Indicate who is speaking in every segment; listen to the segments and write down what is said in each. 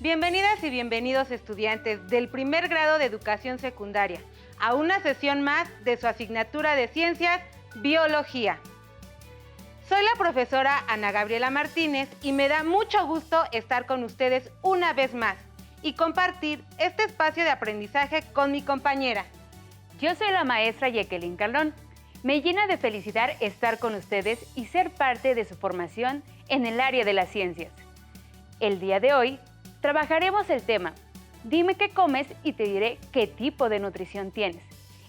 Speaker 1: Bienvenidas y bienvenidos estudiantes del primer grado de educación secundaria a una sesión más de su asignatura de Ciencias, Biología. Soy la profesora Ana Gabriela Martínez y me da mucho gusto estar con ustedes una vez más y compartir este espacio de aprendizaje con mi compañera.
Speaker 2: Yo soy la maestra Jacqueline Caldón. Me llena de felicidad estar con ustedes y ser parte de su formación en el área de las ciencias. El día de hoy trabajaremos el tema Dime qué comes y te diré qué tipo de nutrición tienes.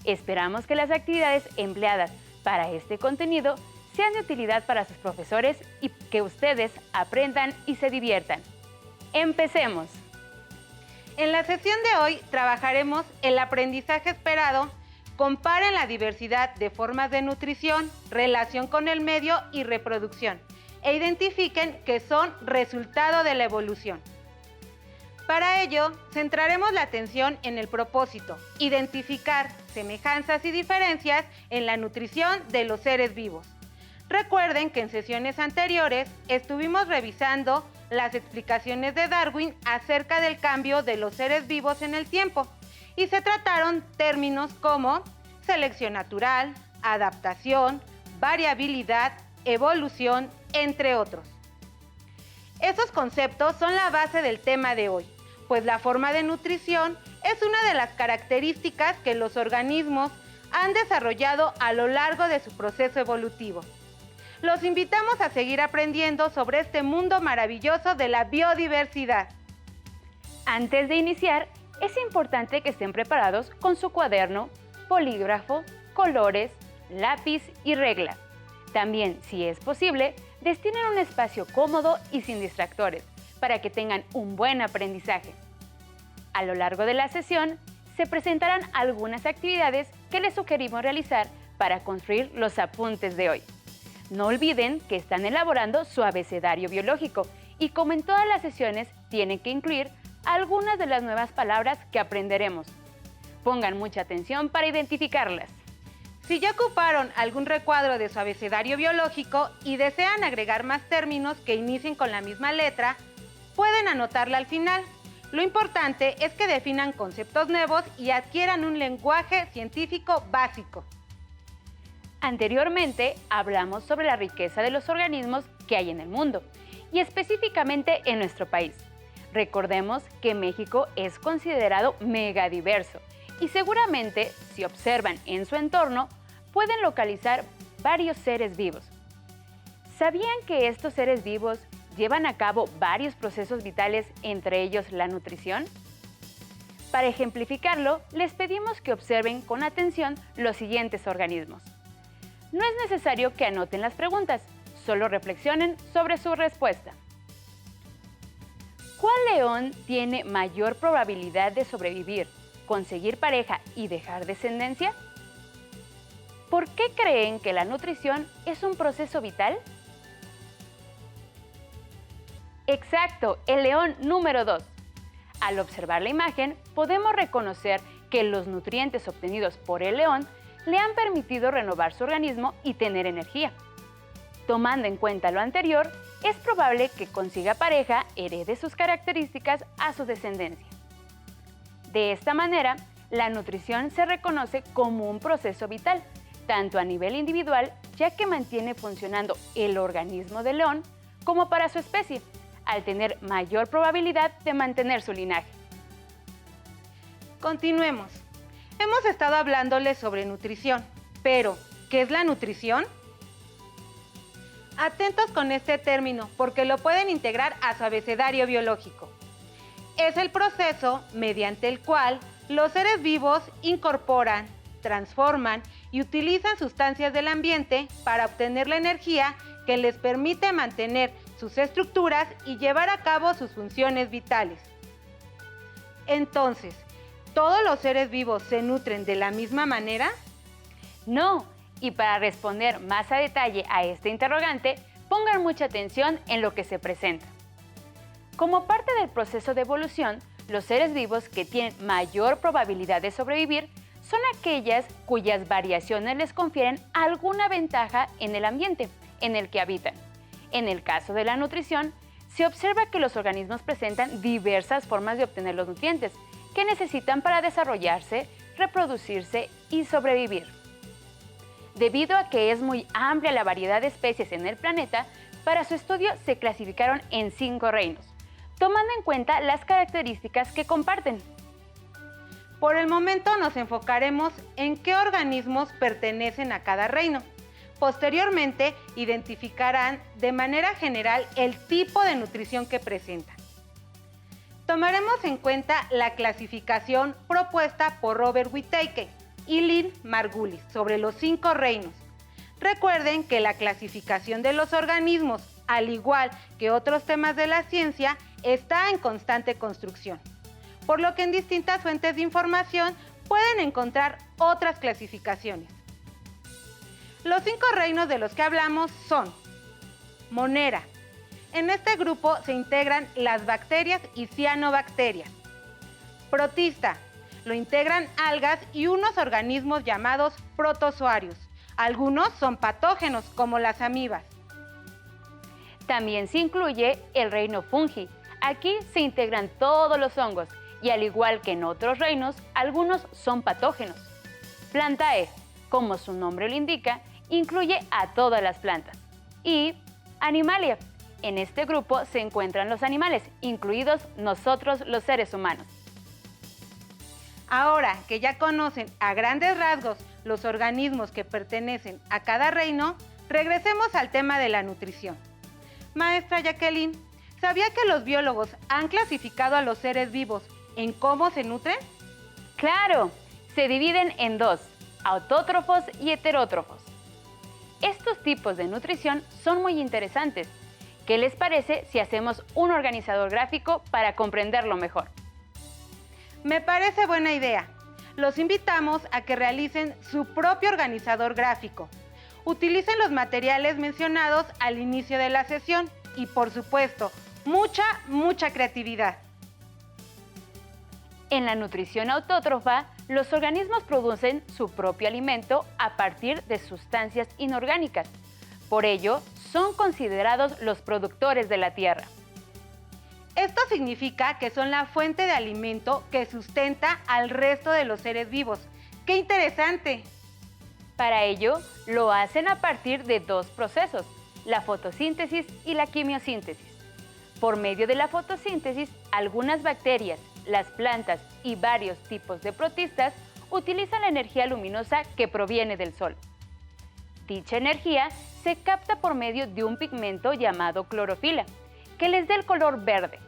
Speaker 2: Esperamos que las actividades empleadas para este contenido sean de utilidad para sus profesores y que ustedes aprendan y se diviertan. ¡Empecemos!
Speaker 1: En la sesión de hoy trabajaremos el aprendizaje esperado. Comparen la diversidad de formas de nutrición, relación con el medio y reproducción, e identifiquen que son resultado de la evolución. Para ello, centraremos la atención en el propósito, identificar semejanzas y diferencias en la nutrición de los seres vivos. Recuerden que en sesiones anteriores estuvimos revisando las explicaciones de Darwin acerca del cambio de los seres vivos en el tiempo y se trataron términos como selección natural, adaptación, variabilidad, evolución, entre otros. Estos conceptos son la base del tema de hoy, pues la forma de nutrición es una de las características que los organismos han desarrollado a lo largo de su proceso evolutivo. Los invitamos a seguir aprendiendo sobre este mundo maravilloso de la biodiversidad.
Speaker 2: Antes de iniciar, es importante que estén preparados con su cuaderno, bolígrafo, colores, lápiz y regla. También, si es posible, destinen un espacio cómodo y sin distractores para que tengan un buen aprendizaje. A lo largo de la sesión, se presentarán algunas actividades que les sugerimos realizar para construir los apuntes de hoy. No olviden que están elaborando su abecedario biológico y, como en todas las sesiones, tienen que incluir algunas de las nuevas palabras que aprenderemos. Pongan mucha atención para identificarlas.
Speaker 1: Si ya ocuparon algún recuadro de su abecedario biológico y desean agregar más términos que inicien con la misma letra, pueden anotarla al final. Lo importante es que definan conceptos nuevos y adquieran un lenguaje científico básico.
Speaker 2: Anteriormente hablamos sobre la riqueza de los organismos que hay en el mundo y específicamente en nuestro país. Recordemos que México es considerado megadiverso y seguramente, si observan en su entorno, pueden localizar varios seres vivos. ¿Sabían que estos seres vivos llevan a cabo varios procesos vitales, entre ellos la nutrición? Para ejemplificarlo, les pedimos que observen con atención los siguientes organismos. No es necesario que anoten las preguntas, solo reflexionen sobre su respuesta. ¿Cuál león tiene mayor probabilidad de sobrevivir, conseguir pareja y dejar descendencia? ¿Por qué creen que la nutrición es un proceso vital? Exacto, el león número 2. Al observar la imagen, podemos reconocer que los nutrientes obtenidos por el león le han permitido renovar su organismo y tener energía. Tomando en cuenta lo anterior, es probable que consiga pareja, herede sus características a su descendencia. De esta manera, la nutrición se reconoce como un proceso vital, tanto a nivel individual, ya que mantiene funcionando el organismo del león, como para su especie, al tener mayor probabilidad de mantener su linaje.
Speaker 1: Continuemos. Hemos estado hablándoles sobre nutrición, pero ¿qué es la nutrición? Atentos con este término porque lo pueden integrar a su abecedario biológico. Es el proceso mediante el cual los seres vivos incorporan, transforman y utilizan sustancias del ambiente para obtener la energía que les permite mantener sus estructuras y llevar a cabo sus funciones vitales. Entonces, ¿todos los seres vivos se nutren de la misma manera?
Speaker 2: No, y para responder más a detalle a este interrogante, pongan mucha atención en lo que se presenta. Como parte del proceso de evolución, los seres vivos que tienen mayor probabilidad de sobrevivir son aquellas cuyas variaciones les confieren alguna ventaja en el ambiente en el que habitan. En el caso de la nutrición, se observa que los organismos presentan diversas formas de obtener los nutrientes que necesitan para desarrollarse, reproducirse y sobrevivir. Debido a que es muy amplia la variedad de especies en el planeta, para su estudio se clasificaron en 5 reinos, tomando en cuenta las características que comparten.
Speaker 1: Por el momento nos enfocaremos en qué organismos pertenecen a cada reino. Posteriormente, identificarán de manera general el tipo de nutrición que presentan. Tomaremos en cuenta la clasificación propuesta por Robert Whittaker y Lynn Margulis sobre los 5 reinos. Recuerden que la clasificación de los organismos, al igual que otros temas de la ciencia, está en constante construcción, por lo que en distintas fuentes de información pueden encontrar otras clasificaciones. Los 5 reinos de los que hablamos son Monera. En este grupo se integran las bacterias y cianobacterias. Protista. Lo integran algas y unos organismos llamados protozoarios. Algunos son patógenos, como las amibas.
Speaker 2: También se incluye el reino fungi. Aquí se integran todos los hongos y, al igual que en otros reinos, algunos son patógenos. Plantae, como su nombre lo indica, incluye a todas las plantas. Y Animalia. En este grupo se encuentran los animales, incluidos nosotros los seres humanos.
Speaker 1: Ahora que ya conocen a grandes rasgos los organismos que pertenecen a cada reino, regresemos al tema de la nutrición. Maestra Jacqueline, ¿sabía que los biólogos han clasificado a los seres vivos en cómo se nutren?
Speaker 2: ¡Claro! Se dividen en 2, autótrofos y heterótrofos. Estos tipos de nutrición son muy interesantes. ¿Qué les parece si hacemos un organizador gráfico para comprenderlo mejor?
Speaker 1: Me parece buena idea. Los invitamos a que realicen su propio organizador gráfico. Utilicen los materiales mencionados al inicio de la sesión y, por supuesto, mucha creatividad.
Speaker 2: En la nutrición autótrofa, los organismos producen su propio alimento a partir de sustancias inorgánicas. Por ello, son considerados los productores de la tierra.
Speaker 1: Esto significa que son la fuente de alimento que sustenta al resto de los seres vivos. ¡Qué interesante!
Speaker 2: Para ello, lo hacen a partir de 2 procesos, la fotosíntesis y la quimiosíntesis. Por medio de la fotosíntesis, algunas bacterias, las plantas y varios tipos de protistas utilizan la energía luminosa que proviene del sol. Dicha energía se capta por medio de un pigmento llamado clorofila, que les da el color verde.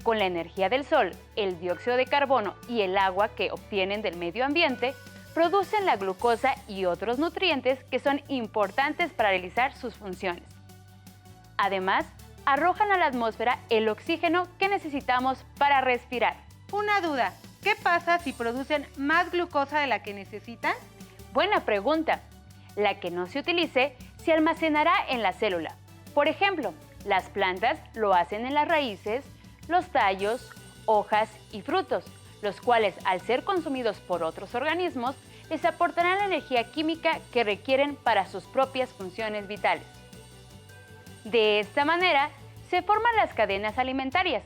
Speaker 2: Con la energía del sol, el dióxido de carbono y el agua que obtienen del medio ambiente, producen la glucosa y otros nutrientes que son importantes para realizar sus funciones. Además, arrojan a la atmósfera el oxígeno que necesitamos para respirar.
Speaker 1: Una duda, ¿qué pasa si producen más glucosa de la que necesitan?
Speaker 2: Buena pregunta. La que no se utilice se almacenará en la célula. Por ejemplo, las plantas lo hacen en las raíces, los tallos, hojas y frutos, los cuales, al ser consumidos por otros organismos, les aportarán la energía química que requieren para sus propias funciones vitales. De esta manera, se forman las cadenas alimentarias,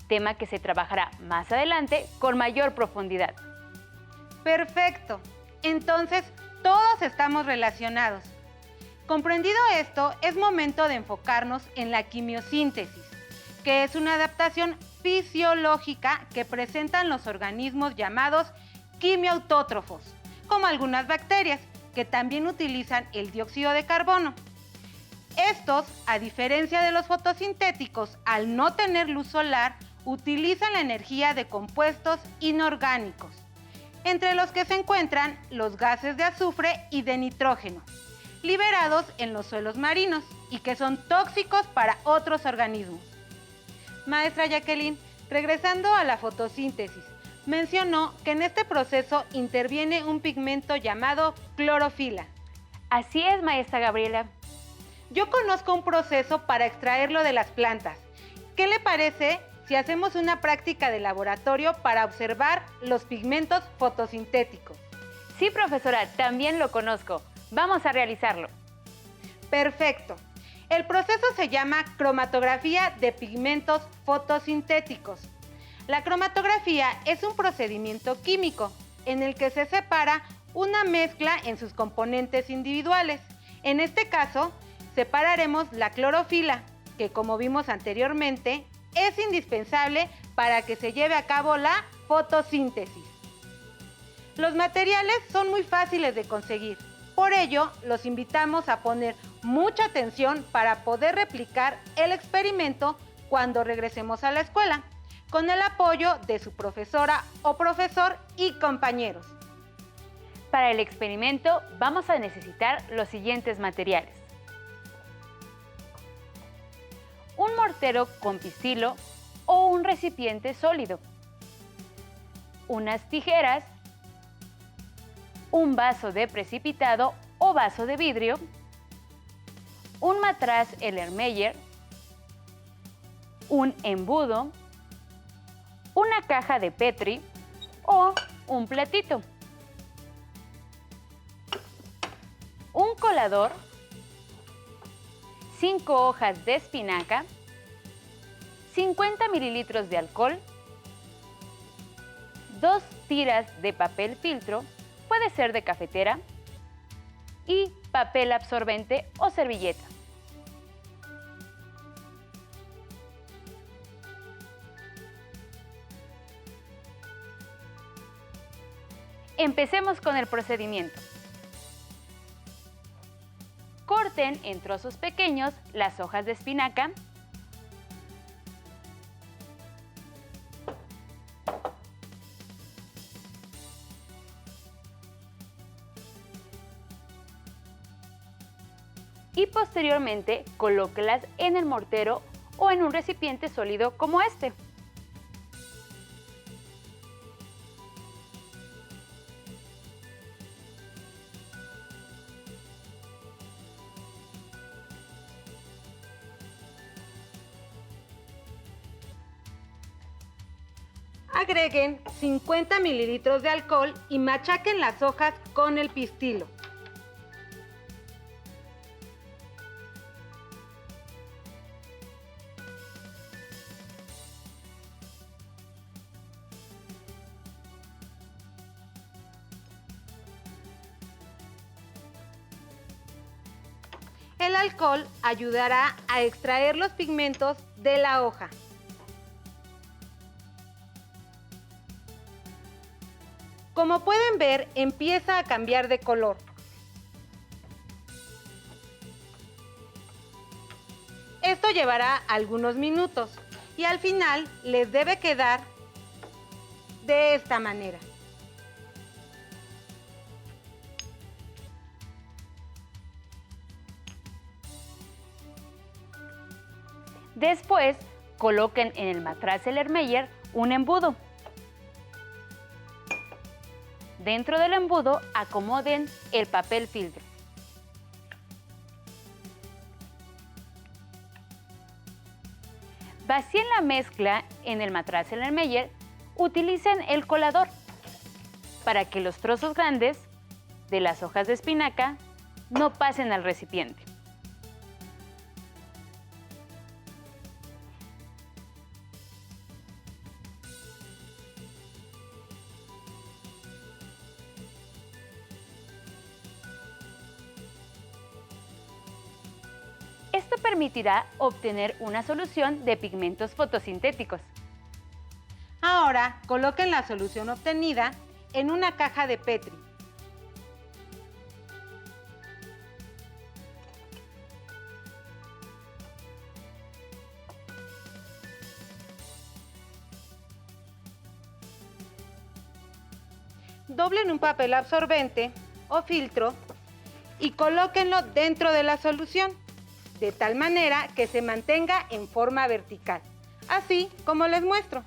Speaker 2: tema que se trabajará más adelante con mayor profundidad.
Speaker 1: Perfecto. Entonces, todos estamos relacionados. Comprendido esto, es momento de enfocarnos en la quimiosíntesis, que es una adaptación fisiológica que presentan los organismos llamados quimiautótrofos, como algunas bacterias, que también utilizan el dióxido de carbono. Estos, a diferencia de los fotosintéticos, al no tener luz solar, utilizan la energía de compuestos inorgánicos, entre los que se encuentran los gases de azufre y de nitrógeno, liberados en los suelos marinos y que son tóxicos para otros organismos. Maestra Jacqueline, regresando a la fotosíntesis, mencionó que en este proceso interviene un pigmento llamado clorofila.
Speaker 2: Así es, maestra Gabriela.
Speaker 1: Yo conozco un proceso para extraerlo de las plantas. ¿Qué le parece si hacemos una práctica de laboratorio para observar los pigmentos fotosintéticos?
Speaker 2: Sí, profesora, también lo conozco. Vamos a realizarlo.
Speaker 1: Perfecto. El proceso se llama cromatografía de pigmentos fotosintéticos. La cromatografía es un procedimiento químico en el que se separa una mezcla en sus componentes individuales. En este caso, separaremos la clorofila, que como vimos anteriormente, es indispensable para que se lleve a cabo la fotosíntesis. Los materiales son muy fáciles de conseguir. Por ello, los invitamos a poner mucha atención para poder replicar el experimento cuando regresemos a la escuela, con el apoyo de su profesora o profesor y compañeros.
Speaker 2: Para el experimento vamos a necesitar los siguientes materiales. Un mortero con pistilo o un recipiente sólido, unas tijeras, un vaso de precipitado o vaso de vidrio, un matraz Erlenmeyer, un embudo, una caja de Petri o un platito, un colador, 5 hojas de espinaca, 50 mililitros de alcohol, 2 tiras de papel filtro, puede ser de cafetera, y papel absorbente o servilleta. Empecemos con el procedimiento. Corten en trozos pequeños las hojas de espinaca. Y posteriormente colóquelas en el mortero o en un recipiente sólido como este.
Speaker 1: Agreguen 50 mililitros de alcohol y machaquen las hojas con el pistilo. El alcohol ayudará a extraer los pigmentos de la hoja. Como pueden ver, empieza a cambiar de color. Esto llevará algunos minutos y al final les debe quedar de esta manera.
Speaker 2: Después, coloquen en el matraz Erlenmeyer un embudo. Dentro del embudo acomoden el papel filtro. Vacíen la mezcla en el matraz Erlenmeyer. Utilicen el colador para que los trozos grandes de las hojas de espinaca no pasen al recipiente. Esto permitirá obtener una solución de pigmentos fotosintéticos.
Speaker 1: Ahora coloquen la solución obtenida en una caja de Petri. Doblen un papel absorbente o filtro y colóquenlo dentro de la solución, de tal manera que se mantenga en forma vertical, así como les muestro.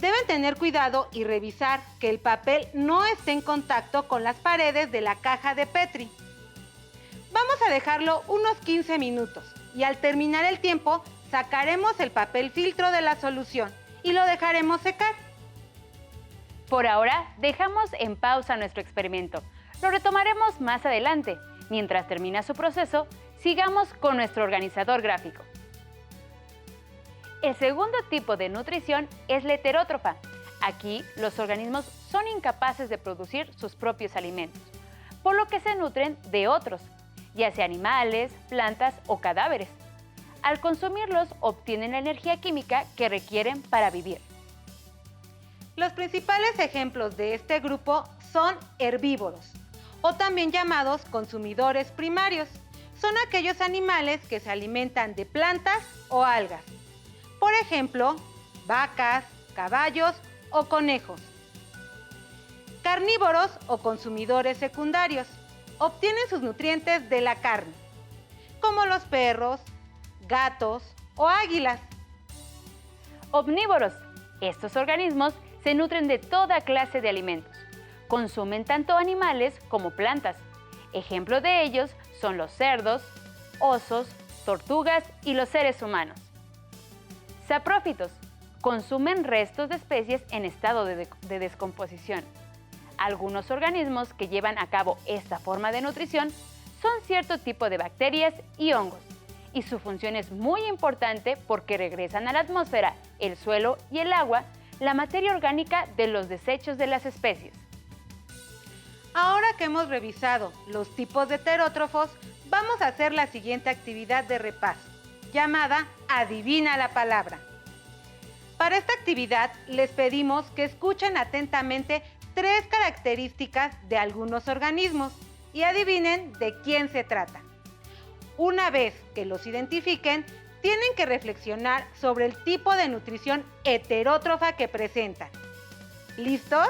Speaker 1: Deben tener cuidado y revisar que el papel no esté en contacto con las paredes de la caja de Petri. Vamos a dejarlo unos 15 minutos y al terminar el tiempo sacaremos el papel filtro de la solución y lo dejaremos secar.
Speaker 2: Por ahora, dejamos en pausa nuestro experimento. Lo retomaremos más adelante. Mientras termina su proceso, sigamos con nuestro organizador gráfico. El segundo tipo de nutrición es la heterótrofa. Aquí, los organismos son incapaces de producir sus propios alimentos, por lo que se nutren de otros, ya sea animales, plantas o cadáveres. Al consumirlos, obtienen la energía química que requieren para vivir.
Speaker 1: Los principales ejemplos de este grupo son herbívoros, o también llamados consumidores primarios. Son aquellos animales que se alimentan de plantas o algas. Por ejemplo, vacas, caballos o conejos. Carnívoros o consumidores secundarios. Obtienen sus nutrientes de la carne, como los perros, gatos o águilas.
Speaker 2: Omnívoros. Estos organismos se nutren de toda clase de alimentos. Consumen tanto animales como plantas. Ejemplo de ellos son los cerdos, osos, tortugas y los seres humanos. Saprófitos. Consumen restos de especies en estado de descomposición. Algunos organismos que llevan a cabo esta forma de nutrición son cierto tipo de bacterias y hongos, y su función es muy importante porque regresan a la atmósfera, el suelo y el agua la materia orgánica de los desechos de las especies.
Speaker 1: Ahora que hemos revisado los tipos de heterótrofos, vamos a hacer la siguiente actividad de repaso, llamada Adivina la palabra. Para esta actividad les pedimos que escuchen atentamente 3 características de algunos organismos y adivinen de quién se trata. Una vez que los identifiquen, tienen que reflexionar sobre el tipo de nutrición heterótrofa que presentan. ¿Listos?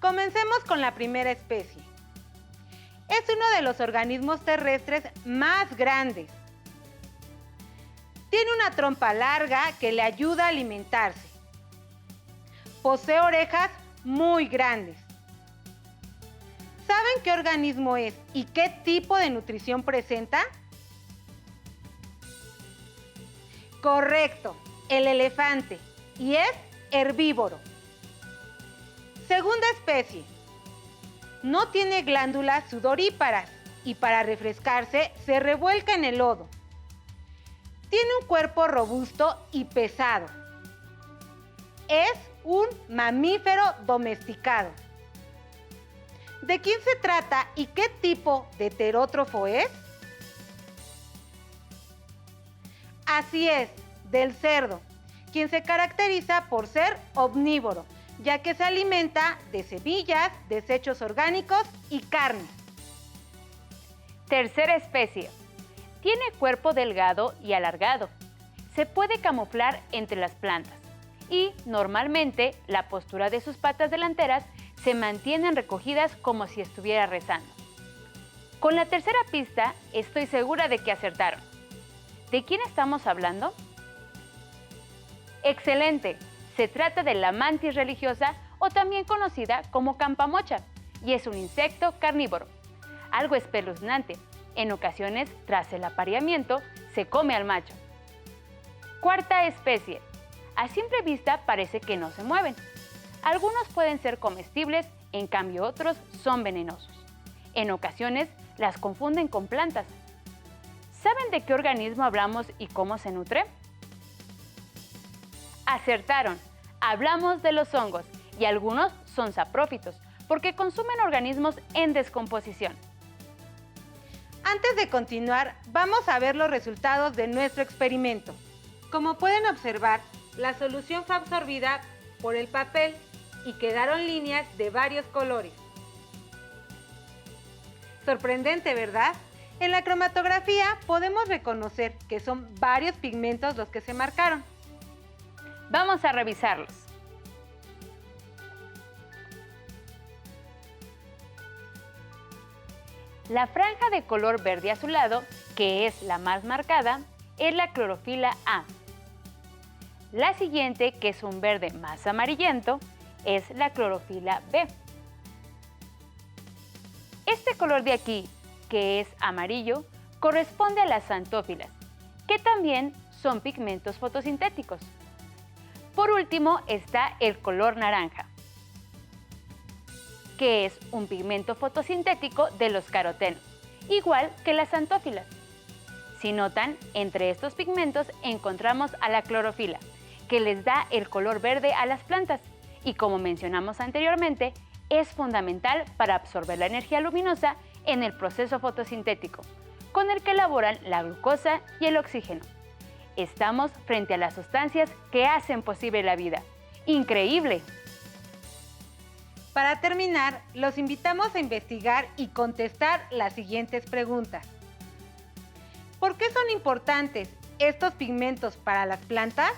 Speaker 1: Comencemos con la primera especie. Es uno de los organismos terrestres más grandes. Tiene una trompa larga que le ayuda a alimentarse. Posee orejas muy grandes. ¿Saben qué organismo es y qué tipo de nutrición presenta? Correcto, el elefante, y es herbívoro. Segunda especie. No tiene glándulas sudoríparas y para refrescarse se revuelca en el lodo. Tiene un cuerpo robusto y pesado. Es un mamífero domesticado. ¿De quién se trata y qué tipo de heterótrofo es? Así es, del cerdo, quien se caracteriza por ser omnívoro, ya que se alimenta de semillas, desechos orgánicos y carne.
Speaker 2: Tercera especie. Tiene cuerpo delgado y alargado. Se puede camuflar entre las plantas y, normalmente, la postura de sus patas delanteras se mantienen recogidas como si estuviera rezando. Con la tercera pista, estoy segura de que acertaron. ¿De quién estamos hablando? ¡Excelente! Se trata de la mantis religiosa o también conocida como campamocha y es un insecto carnívoro. Algo espeluznante. En ocasiones, tras el apareamiento, se come al macho. Cuarta especie. A simple vista parece que no se mueven. Algunos pueden ser comestibles, en cambio otros son venenosos. En ocasiones, las confunden con plantas. ¿Saben de qué organismo hablamos y cómo se nutre? Acertaron. Hablamos de los hongos y algunos son saprófitos porque consumen organismos en descomposición.
Speaker 1: Antes de continuar, vamos a ver los resultados de nuestro experimento. Como pueden observar, la solución fue absorbida por el papel y quedaron líneas de varios colores. Sorprendente, ¿verdad? En la cromatografía podemos reconocer que son varios pigmentos los que se marcaron.
Speaker 2: Vamos a revisarlos. La franja de color verde azulado, que es la más marcada, es la clorofila A. La siguiente, que es un verde más amarillento, es la clorofila B. Este color de aquí, que es amarillo, corresponde a las xantófilas, que también son pigmentos fotosintéticos. Por último está el color naranja. que es un pigmento fotosintético de los carotenos, igual que las xantófilas. Si notan, entre estos pigmentos encontramos a la clorofila, que les da el color verde a las plantas y, como mencionamos anteriormente, es fundamental para absorber la energía luminosa en el proceso fotosintético, con el que elaboran la glucosa y el oxígeno. Estamos frente a las sustancias que hacen posible la vida. ¡Increíble!
Speaker 1: Para terminar, los invitamos a investigar y contestar las siguientes preguntas. ¿Por qué son importantes estos pigmentos para las plantas?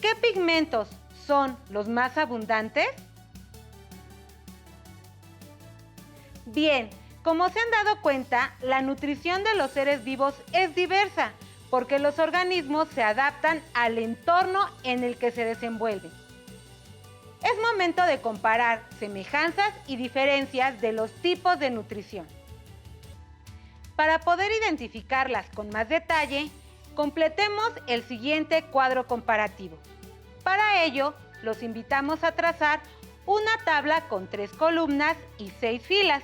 Speaker 1: ¿Qué pigmentos son los más abundantes? Bien, como se han dado cuenta, la nutrición de los seres vivos es diversa, porque los organismos se adaptan al entorno en el que se desenvuelven. Es momento de comparar semejanzas y diferencias de los tipos de nutrición. Para poder identificarlas con más detalle, completemos el siguiente cuadro comparativo. Para ello, los invitamos a trazar una tabla con 3 columnas y 6 filas.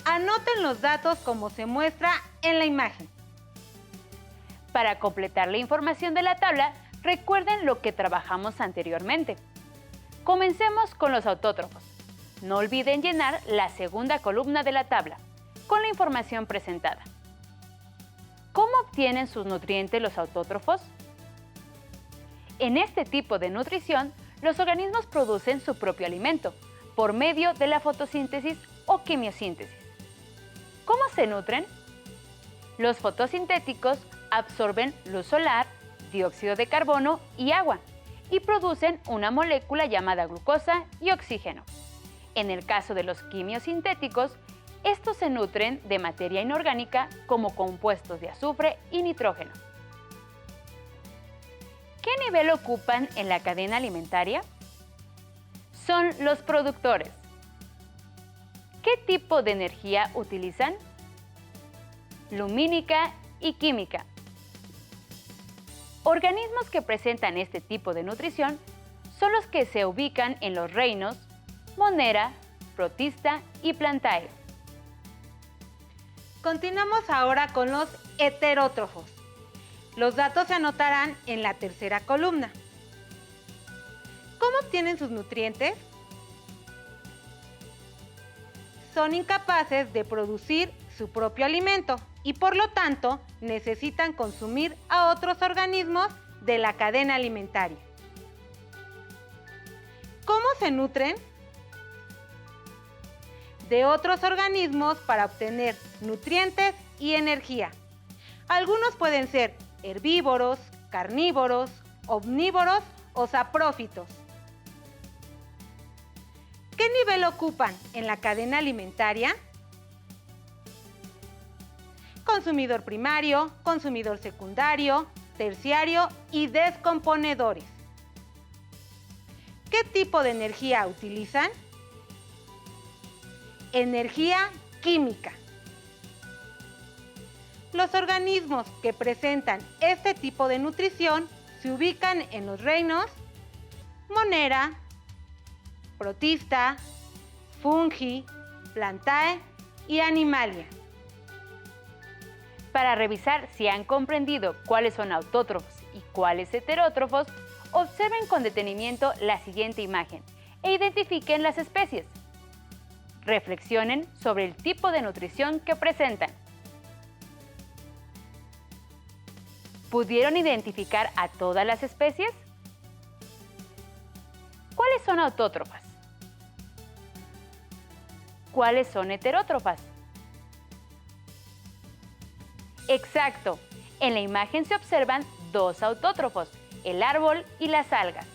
Speaker 1: Anoten los datos como se muestra en la imagen.
Speaker 2: Para completar la información de la tabla, recuerden lo que trabajamos anteriormente. Comencemos con los autótrofos. No olviden llenar la segunda columna de la tabla con la información presentada. ¿Cómo obtienen sus nutrientes los autótrofos? En este tipo de nutrición, los organismos producen su propio alimento por medio de la fotosíntesis o quimiosíntesis. ¿Cómo se nutren? Los fotosintéticos absorben luz solar, dióxido de carbono y agua y producen una molécula llamada glucosa y oxígeno. En el caso de los quimiosintéticos, estos se nutren de materia inorgánica como compuestos de azufre y nitrógeno. ¿Qué nivel ocupan en la cadena alimentaria? Son los productores. ¿Qué tipo de energía utilizan? Lumínica y química. Organismos que presentan este tipo de nutrición son los que se ubican en los reinos Monera, Protista y Plantae.
Speaker 1: Continuamos ahora con los heterótrofos. Los datos se anotarán en la tercera columna. ¿Cómo obtienen sus nutrientes? Son incapaces de producir su propio alimento y por lo tanto necesitan consumir a otros organismos de la cadena alimentaria. ¿Cómo se nutren? De otros organismos para obtener nutrientes y energía. Algunos pueden ser herbívoros, carnívoros, omnívoros o saprófitos. ¿Qué nivel ocupan en la cadena alimentaria? Consumidor primario, consumidor secundario, terciario y descomponedores. ¿Qué tipo de energía utilizan? Energía química. Los organismos que presentan este tipo de nutrición se ubican en los reinos Monera, Protista, Fungi, Plantae y Animalia.
Speaker 2: Para revisar si han comprendido cuáles son autótrofos y cuáles heterótrofos, observen con detenimiento la siguiente imagen e identifiquen las especies. Reflexionen sobre el tipo de nutrición que presentan. ¿Pudieron identificar a todas las especies? ¿Cuáles son autótrofas? ¿Cuáles son heterótrofas? Exacto, en la imagen se observan 2 autótrofos, el árbol y las algas.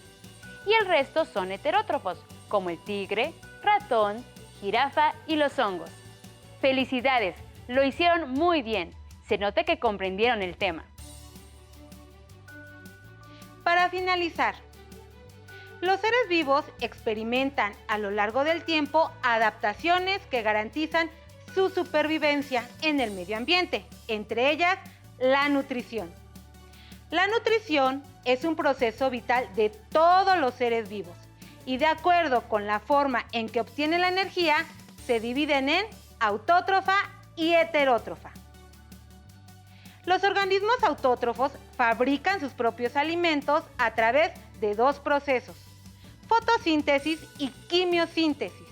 Speaker 2: Y el resto son heterótrofos, como el tigre, ratón, jirafa y los hongos. ¡Felicidades! Lo hicieron muy bien. Se nota que comprendieron el tema.
Speaker 1: Para finalizar, los seres vivos experimentan a lo largo del tiempo adaptaciones que garantizan su supervivencia en el medio ambiente, entre ellas la nutrición. La nutrición es un proceso vital de todos los seres vivos y de acuerdo con la forma en que obtienen la energía, se dividen en autótrofa y heterótrofa. Los organismos autótrofos fabrican sus propios alimentos a través de dos procesos: fotosíntesis y quimiosíntesis.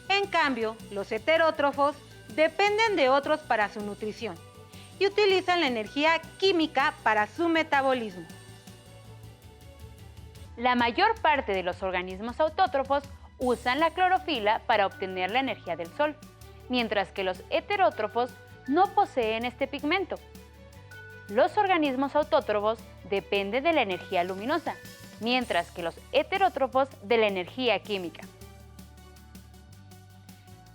Speaker 1: En cambio, los heterótrofos dependen de otros para su nutrición y utilizan la energía química para su metabolismo.
Speaker 2: La mayor parte de los organismos autótrofos usan la clorofila para obtener la energía del sol, mientras que los heterótrofos no poseen este pigmento. Los organismos autótrofos dependen de la energía luminosa, mientras que los heterótrofos de la energía química.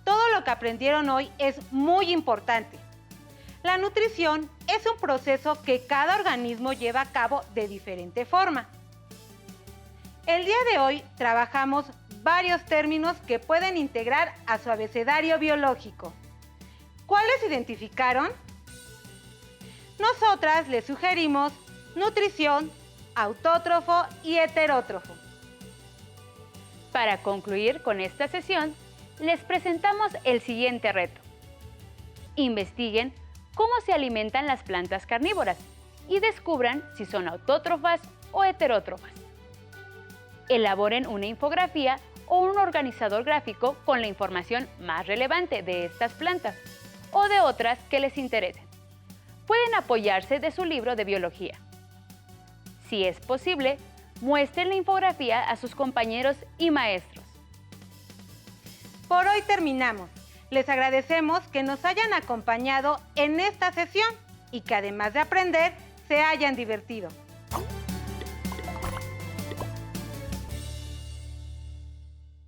Speaker 1: Todo lo que aprendieron hoy es muy importante. La nutrición es un proceso que cada organismo lleva a cabo de diferente forma. El día de hoy trabajamos varios términos que pueden integrar a su abecedario biológico. ¿Cuáles identificaron? Nosotras les sugerimos nutrición, autótrofo y heterótrofo.
Speaker 2: Para concluir con esta sesión, les presentamos el siguiente reto. Investiguen cómo se alimentan las plantas carnívoras y descubran si son autótrofas o heterótrofas. Elaboren una infografía o un organizador gráfico con la información más relevante de estas plantas o de otras que les interesen. Pueden apoyarse de su libro de biología. Si es posible, muestren la infografía a sus compañeros y maestros.
Speaker 1: Por hoy terminamos. Les agradecemos que nos hayan acompañado en esta sesión y que además de aprender, se hayan divertido.